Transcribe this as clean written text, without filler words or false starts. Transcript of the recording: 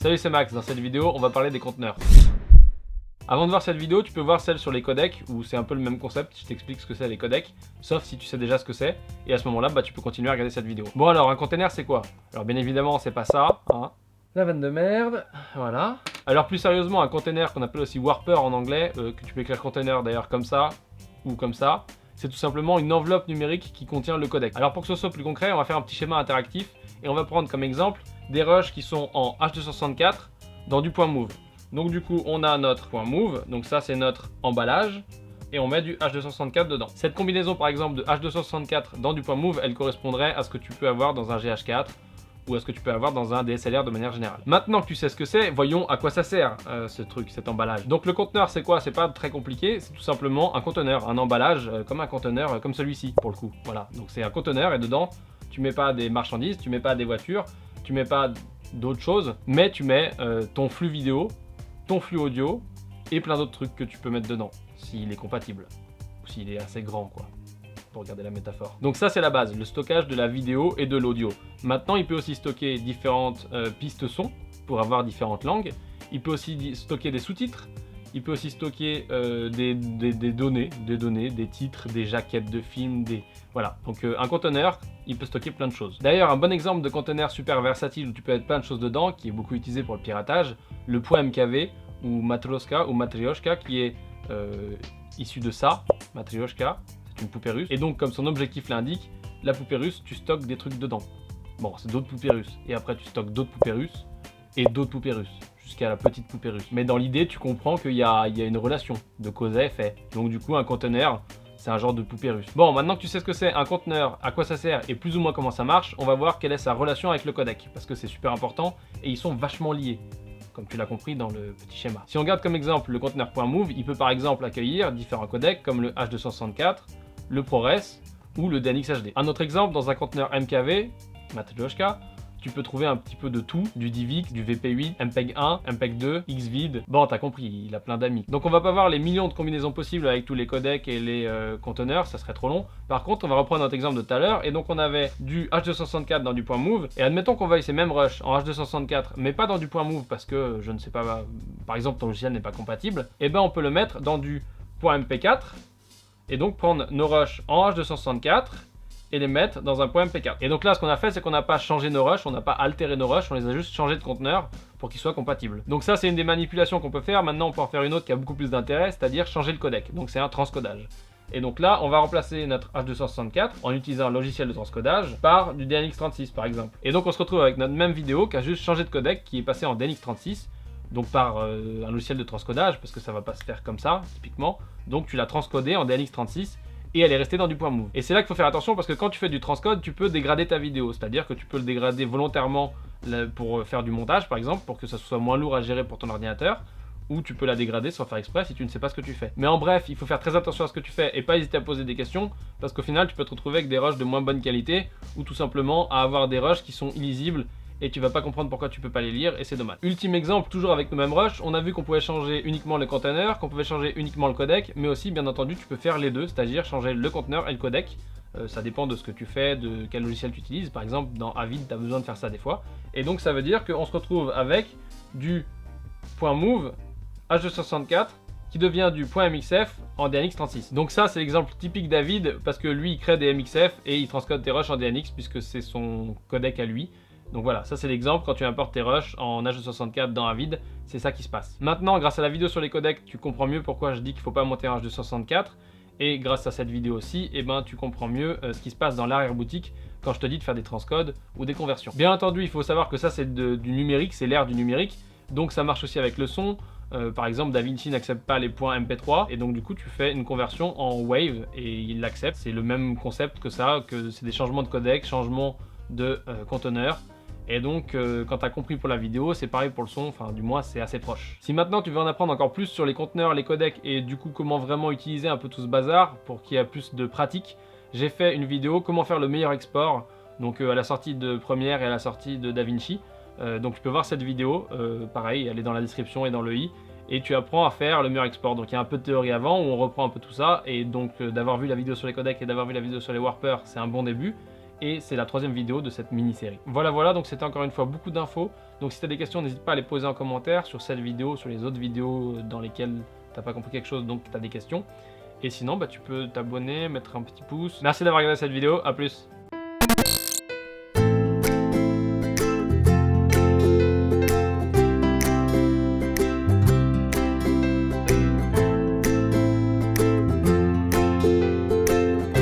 Salut, c'est Max. Dans cette vidéo, on va parler des conteneurs. Avant de voir cette vidéo, tu peux voir celle sur les codecs, où c'est un peu le même concept, je t'explique ce que c'est les codecs, sauf si tu sais déjà ce que c'est, et à ce moment-là, tu peux continuer à regarder cette vidéo. Bon alors, un container c'est quoi? Alors bien évidemment, c'est pas ça, hein. La vanne de merde, voilà. Alors plus sérieusement, un container qu'on appelle aussi warper en anglais, que tu peux écrire container d'ailleurs comme ça, ou comme ça, c'est tout simplement une enveloppe numérique qui contient le codec. Alors pour que ce soit plus concret, on va faire un petit schéma interactif, et on va prendre comme exemple des rushs qui sont en H264 dans du point move. Donc du coup, on a notre point move, donc ça c'est notre emballage, et on met du H264 dedans. Cette combinaison par exemple de H264 dans du point move, elle correspondrait à ce que tu peux avoir dans un GH4, ou à ce que tu peux avoir dans un DSLR de manière générale. Maintenant que tu sais ce que c'est, voyons à quoi ça sert ce truc, cet emballage. Donc le conteneur c'est quoi? C'est pas très compliqué, c'est tout simplement un conteneur, un emballage comme un conteneur comme celui-ci pour le coup. Voilà, donc c'est un conteneur et dedans tu mets pas des marchandises, tu mets pas des voitures, tu mets pas d'autres choses, mais tu mets ton flux vidéo, ton flux audio et plein d'autres trucs que tu peux mettre dedans, s'il est compatible, ou s'il est assez grand quoi, pour regarder la métaphore. Donc ça c'est la base, le stockage de la vidéo et de l'audio. Maintenant il peut aussi stocker différentes pistes son, pour avoir différentes langues, il peut aussi stocker des sous-titres, il peut aussi stocker des données, des titres, des jaquettes de films, voilà. Donc un conteneur, il peut stocker plein de choses. D'ailleurs, un bon exemple de conteneur super versatile où tu peux mettre plein de choses dedans, qui est beaucoup utilisé pour le piratage, le point MKV ou Matroska ou Matryoshka, qui est issu de ça, Matryoshka, c'est une poupée russe. Et donc, comme son objectif l'indique, la poupée russe, tu stockes des trucs dedans. Bon, c'est d'autres poupées russes. Et après, tu stockes d'autres poupées russes et d'autres poupées russes, jusqu'à la petite poupée russe. Mais dans l'idée, tu comprends qu'il y a une relation de cause à effet. Donc du coup, un conteneur, c'est un genre de poupée russe. Bon, maintenant que tu sais ce que c'est un conteneur, à quoi ça sert et plus ou moins comment ça marche, on va voir quelle est sa relation avec le codec, parce que c'est super important et ils sont vachement liés, comme tu l'as compris dans le petit schéma. Si on regarde comme exemple le conteneur .move, il peut par exemple accueillir différents codecs comme le H264, le ProRes ou le DNX HD. Un autre exemple, dans un conteneur MKV, Matryoshka, tu peux trouver un petit peu de tout, du DivX, du VP8, MPEG-1, MPEG-2, XVID. Bon, t'as compris, il a plein d'amis. Donc on va pas voir les millions de combinaisons possibles avec tous les codecs et les conteneurs, ça serait trop long. Par contre, on va reprendre notre exemple de tout à l'heure, et donc on avait du H264 dans du point move, et admettons qu'on veuille ces mêmes rushs en H264, mais pas dans du point move parce que, je ne sais pas, par exemple ton logiciel n'est pas compatible, et ben on peut le mettre dans du point MP4, et donc prendre nos rushs en H264, et les mettre dans un point MP4. Et donc là, ce qu'on a fait, c'est qu'on n'a pas changé nos rushs, on n'a pas altéré nos rushs, on les a juste changés de conteneur pour qu'ils soient compatibles. Donc ça, c'est une des manipulations qu'on peut faire. Maintenant, on peut en faire une autre qui a beaucoup plus d'intérêt, c'est-à-dire changer le codec. Donc c'est un transcodage. Et donc là, on va remplacer notre H264 en utilisant un logiciel de transcodage par du DNX36 par exemple. Et donc on se retrouve avec notre même vidéo qui a juste changé de codec, qui est passé en DNX36, donc par un logiciel de transcodage, parce que ça va pas se faire comme ça, typiquement. Donc tu l'as transcodé en DNX36, et elle est restée dans du point move. Et c'est là qu'il faut faire attention parce que quand tu fais du transcode, tu peux dégrader ta vidéo, c'est-à-dire que tu peux le dégrader volontairement pour faire du montage par exemple, pour que ça soit moins lourd à gérer pour ton ordinateur, ou tu peux la dégrader sans faire exprès si tu ne sais pas ce que tu fais. Mais en bref, il faut faire très attention à ce que tu fais et pas hésiter à poser des questions, parce qu'au final tu peux te retrouver avec des rushs de moins bonne qualité, ou tout simplement à avoir des rushs qui sont illisibles, et tu vas pas comprendre pourquoi tu peux pas les lire, et c'est dommage. Ultime exemple, toujours avec nos mêmes rushs, on a vu qu'on pouvait changer uniquement le conteneur, qu'on pouvait changer uniquement le codec, mais aussi bien entendu tu peux faire les deux, c'est-à-dire changer le conteneur et le codec. Ça dépend de ce que tu fais, de quel logiciel tu utilises. Par exemple, dans Avid, tu as besoin de faire ça des fois. Et donc ça veut dire qu'on se retrouve avec du point .move H264 qui devient du point .mxf en DNX36. Donc ça, c'est l'exemple typique d'Avid, parce que lui, il crée des MXF et il transcode tes rushs en DNX, puisque c'est son codec à lui. Donc voilà, ça c'est l'exemple, quand tu importes tes rushs en H264 dans Avid, c'est ça qui se passe. Maintenant, grâce à la vidéo sur les codecs, tu comprends mieux pourquoi je dis qu'il ne faut pas monter un H264, et grâce à cette vidéo aussi, tu comprends mieux ce qui se passe dans l'arrière-boutique quand je te dis de faire des transcodes ou des conversions. Bien entendu, il faut savoir que ça c'est du numérique, c'est l'ère du numérique, donc ça marche aussi avec le son. Par exemple, DaVinci n'accepte pas les points MP3, et donc du coup tu fais une conversion en Wave et il l'accepte. C'est le même concept que ça, que c'est des changements de codec, changements de conteneur. Et donc, quand tu as compris pour la vidéo, c'est pareil pour le son, enfin du moins c'est assez proche. Si maintenant tu veux en apprendre encore plus sur les conteneurs, les codecs et du coup comment vraiment utiliser un peu tout ce bazar pour qu'il y ait plus de pratique, j'ai fait une vidéo comment faire le meilleur export, donc à la sortie de Premiere et à la sortie de DaVinci. Donc tu peux voir cette vidéo, pareil, elle est dans la description et dans le i, et tu apprends à faire le meilleur export. Donc il y a un peu de théorie avant où on reprend un peu tout ça, et donc d'avoir vu la vidéo sur les codecs et d'avoir vu la vidéo sur les warpers, c'est un bon début. et c'est la 3e vidéo de cette mini-série. Voilà, donc c'était encore une fois beaucoup d'infos. Donc si tu as des questions, n'hésite pas à les poser en commentaire sur cette vidéo, sur les autres vidéos dans lesquelles t'as pas compris quelque chose, donc tu as des questions. Et sinon, tu peux t'abonner, mettre un petit pouce. Merci d'avoir regardé cette vidéo, à plus.